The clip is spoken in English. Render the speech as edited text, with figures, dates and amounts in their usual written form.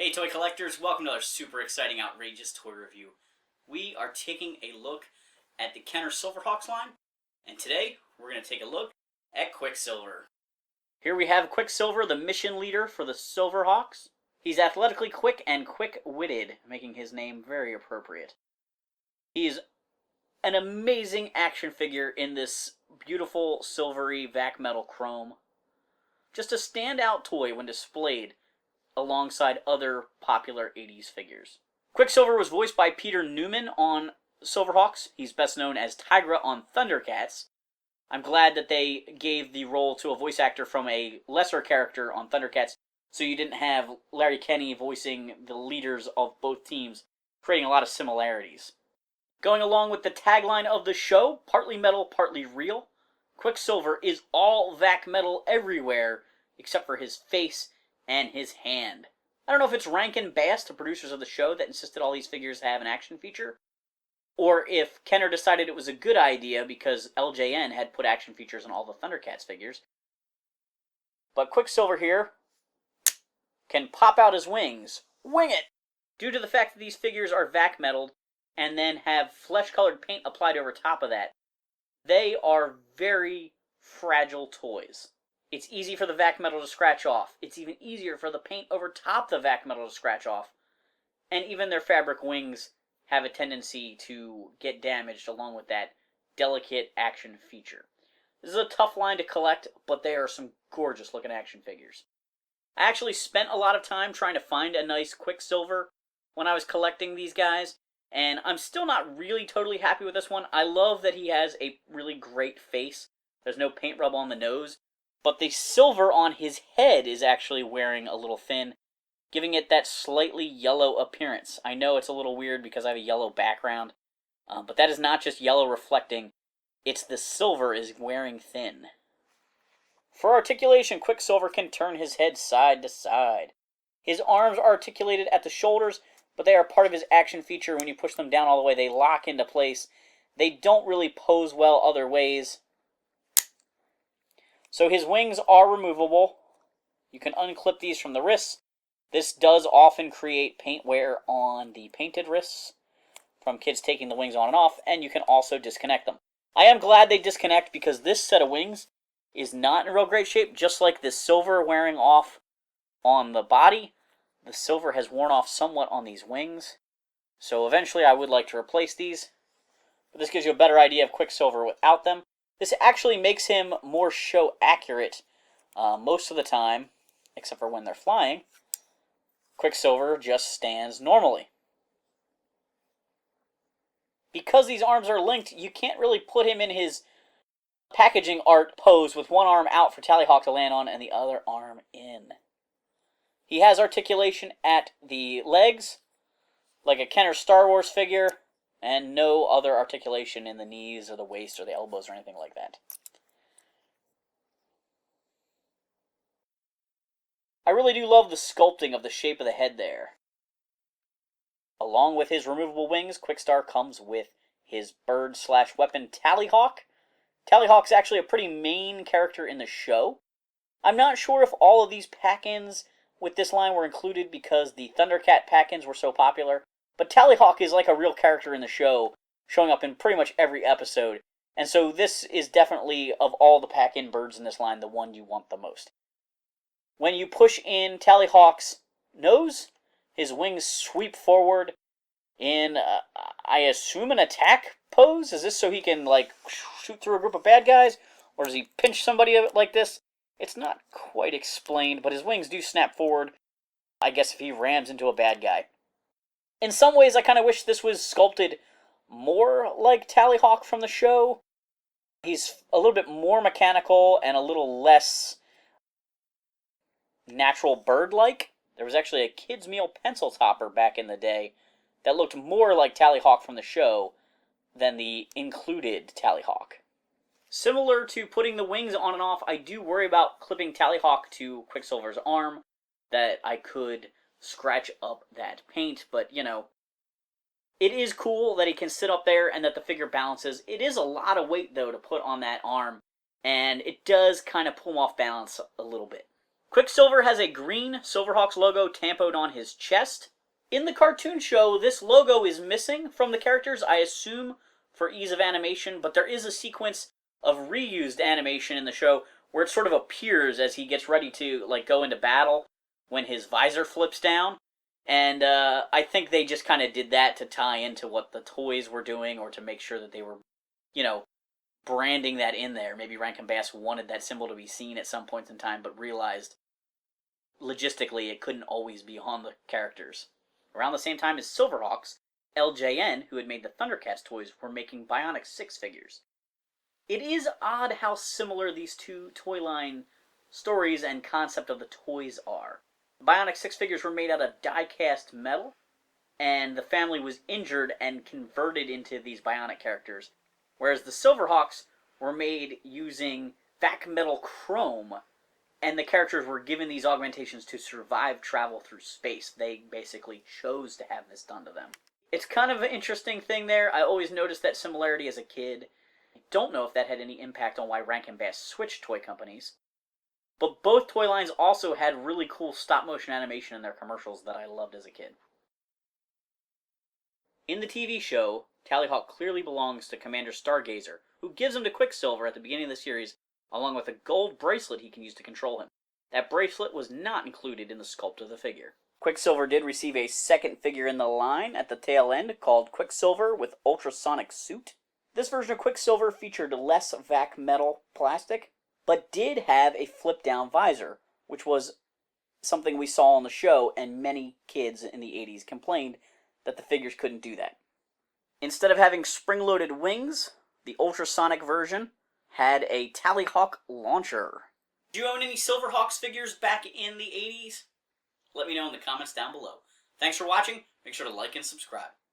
Hey toy collectors, welcome to another super exciting, outrageous toy review. We are taking a look at the Kenner Silverhawks line, and today we're going to take a look at Quicksilver. Here we have Quicksilver, the mission leader for the Silverhawks. He's athletically quick and quick-witted, making his name very appropriate. He's an amazing action figure in this beautiful silvery vac metal chrome. Just a standout toy when displayed alongside other popular 80s figures. Quicksilver was voiced by Peter Newman on Silverhawks. He's best known as Tigra on Thundercats. I'm glad that they gave the role to a voice actor from a lesser character on Thundercats, so you didn't have Larry Kenney voicing the leaders of both teams, creating a lot of similarities. Going along with the tagline of the show, partly metal, partly real, Quicksilver is all vac metal everywhere, except for his face and his hand. I don't know if it's Rankin Bass, the producers of the show, that insisted all these figures have an action feature, or if Kenner decided it was a good idea because LJN had put action features on all the Thundercats figures. But Quicksilver here can pop out his wings. Wing it! Due to the fact that these figures are vac metaled and then have flesh-colored paint applied over top of that, they are very fragile toys. It's easy for the vac metal to scratch off. It's even easier for the paint over top the vac metal to scratch off. And even their fabric wings have a tendency to get damaged along with that delicate action feature. This is a tough line to collect, but they are some gorgeous looking action figures. I actually spent a lot of time trying to find a nice Quicksilver when I was collecting these guys, and I'm still not really totally happy with this one. I love that he has a really great face. There's no paint rub on the nose. But the silver on his head is actually wearing a little thin, giving it that slightly yellow appearance. I know it's a little weird because I have a yellow background, but that is not just yellow reflecting. It's the silver is wearing thin. For articulation, Quicksilver can turn his head side to side. His arms are articulated at the shoulders, but they are part of his action feature. When you push them down all the way, they lock into place. They don't really pose well other ways. So his wings are removable. You can unclip these from the wrists. This does often create paint wear on the painted wrists from kids taking the wings on and off, and you can also disconnect them. I am glad they disconnect because this set of wings is not in real great shape, just like the silver wearing off on the body. The silver has worn off somewhat on these wings, so eventually I would like to replace these. But this gives you a better idea of Quicksilver without them. This actually makes him more show accurate most of the time, except for when they're flying. Quicksilver just stands normally. Because these arms are linked, you can't really put him in his packaging art pose with one arm out for Tallyhawk to land on and the other arm in. He has articulation at the legs, like a Kenner Star Wars figure, and no other articulation in the knees or the waist or the elbows or anything like that. I really do love the sculpting of the shape of the head there. Along with his removable wings, Quickstar comes with his bird/weapon Tallyhawk. Tallyhawk's actually a pretty main character in the show. I'm not sure if all of these pack-ins with this line were included because the Thundercat pack-ins were so popular. But Tallyhawk is like a real character in the show, showing up in pretty much every episode. And so this is definitely, of all the pack-in birds in this line, the one you want the most. When you push in Tallyhawk's nose, his wings sweep forward in, I assume, an attack pose? Is this so he can, like, shoot through a group of bad guys? Or does he pinch somebody like this? It's not quite explained, but his wings do snap forward, I guess, if he rams into a bad guy. In some ways, I kind of wish this was sculpted more like Tallyhawk from the show. He's a little bit more mechanical and a little less natural bird-like. There was actually a Kids Meal pencil topper back in the day that looked more like Tallyhawk from the show than the included Tallyhawk. Similar to putting the wings on and off, I do worry about clipping Tallyhawk to Quicksilver's arm, that I could scratch up that paint, but you know, it is cool that he can sit up there and that the figure balances. It is a lot of weight though to put on that arm, and it does kind of pull him off balance a little bit. Quicksilver has a green Silverhawks logo tampoed on his chest. In the cartoon show, this logo is missing from the characters, I assume for ease of animation, but there is a sequence of reused animation in the show where it sort of appears as he gets ready to go into battle when his visor flips down. And I think they just kind of did that to tie into what the toys were doing, or to make sure that they were, branding that in there. Maybe Rankin Bass wanted that symbol to be seen at some points in time, but realized logistically it couldn't always be on the characters. Around the same time as Silverhawks, LJN, who had made the Thundercats toys, were making Bionic 6 figures. It is odd how similar these two toy line stories and concept of the toys are. The Bionic 6 figures were made out of die-cast metal, and the family was injured and converted into these Bionic characters, whereas the Silverhawks were made using vac metal chrome, and the characters were given these augmentations to survive travel through space. They basically chose to have this done to them. It's kind of an interesting thing there. I always noticed that similarity as a kid. I don't know if that had any impact on why Rankin Bass switched toy companies. But both toy lines also had really cool stop-motion animation in their commercials that I loved as a kid. In the TV show, Tallyhawk clearly belongs to Commander Stargazer, who gives him to Quicksilver at the beginning of the series, along with a gold bracelet he can use to control him. That bracelet was not included in the sculpt of the figure. Quicksilver did receive a second figure in the line at the tail end called Quicksilver with Ultrasonic Suit. This version of Quicksilver featured less vac metal plastic, but did have a flip-down visor, which was something we saw on the show, and many kids in the 80s complained that the figures couldn't do that. Instead of having spring-loaded wings, the ultrasonic version had a Tallyhawk launcher. Do you own any Silverhawks figures back in the 80s? Let me know in the comments down below. Thanks for watching. Make sure to like and subscribe.